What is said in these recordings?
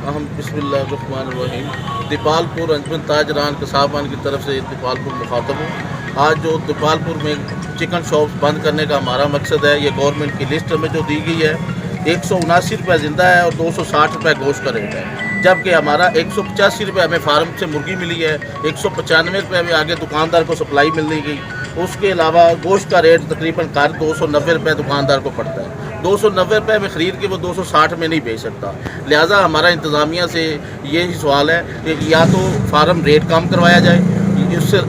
हम बिस्मिल्लाहिर्रहमानिर्रहीम दीपालपुर अंजमन ताजरान कसाबान की तरफ से दीपालपुर मुखातब हूँ। आज जो दीपालपुर में चिकन शॉप बंद करने का हमारा मकसद है, ये गवर्नमेंट की लिस्ट में जो दी गई है 179 रुपये ज़िंदा है और 260 रुपये गोश्त का रेट है, जबकि हमारा 185 रुपये हमें फार्म से मुर्गी मिली है, 195 रुपये हमें आगे दुकानदार को सप्लाई मिल गई। उसके अलावा गोश्त का रेट तकरीबन 290 रुपये दुकानदार को पड़ता है। 290 रुपये में ख़रीद के वो 260 में नहीं बेच सकता। लिहाजा हमारा इंतज़ामिया से यही सवाल है कि या तो फार्म रेट कम करवाया जाए,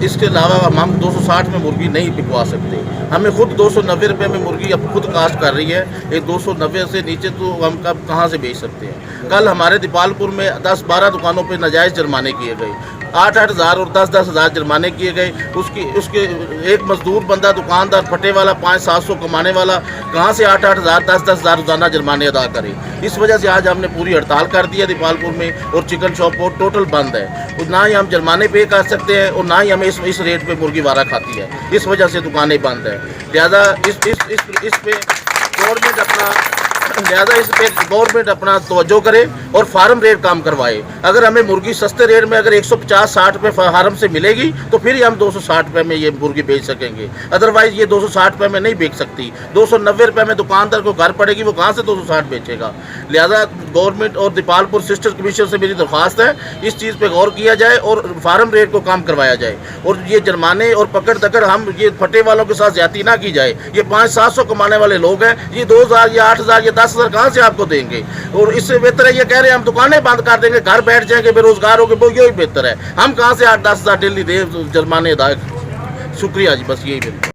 इसके अलावा हम 260 में मुर्गी नहीं बिकवा सकते। हमें खुद 290 रुपये में मुर्गी अब खुद कास्ट कर रही है, ये 290 से नीचे तो हम कब कहाँ से बेच सकते हैं। कल हमारे दीपालपुर में 10-12 दुकानों पर नाजायज़ जुर्माने किए गए, 8-8 हज़ार और 10-10 हज़ार जुर्माने किए गए। उसके एक मजदूर बंदा दुकानदार फटे वाला 500-700 कमाने वाला कहाँ से 8-8 हज़ार 10-10 हज़ार रोज़ाना जुर्माने अदा करे। इस वजह से आज हमने पूरी हड़ताल कर दी है दीपालपुर में और चिकन शॉप टोटल बंद है। ना ही हम जुर्माने पे कर सकते हैं और ना ही हमें इस रेट पे मुर्गी वारा खाती है। इस वजह से दुकानें बंद है। लिहाजा इस पे गवर्नमेंट अपना तवज्जो करे और फार्म रेट कम करवाए। अगर हमें मुर्गी सस्ते रेट में अगर 150-60 रुपये फार्म से मिलेगी तो फिर ही हम 260 रुपये में ये मुर्गी बेच सकेंगे, अदरवाइज़ ये 260 रुपये में नहीं बेच सकती। 290 रुपये में दुकानदार को घर पड़ेगी, वो कहाँ से 260 बेचेगा। लिहाजा गवर्नमेंट और दीपालपुर सिस्टर कमीशन से मेरी दरख्वास्त है, इस चीज़ पर गौर किया जाए और फार्म रेट को कम करवाया जाए और ये जुर्माने और पकड़ दकड़ हम ये फटे वालों के साथ ज्यादती ना की जाए। ये 500-700 कमाने वाले लोग हैं, ये 2000 या 8000 या 10,000 कहाँ से आपको देंगे। और इससे बेहतर है ये कह रहे हैं हम दुकानें बंद कर देंगे, घर बैठ जाएंगे, बेरोजगार होंगे, वो यही बेहतर है। हम कहाँ से 8-10 हज़ार डेली दे जुर्माने अदा। शुक्रिया जी, बस यही बेहतर।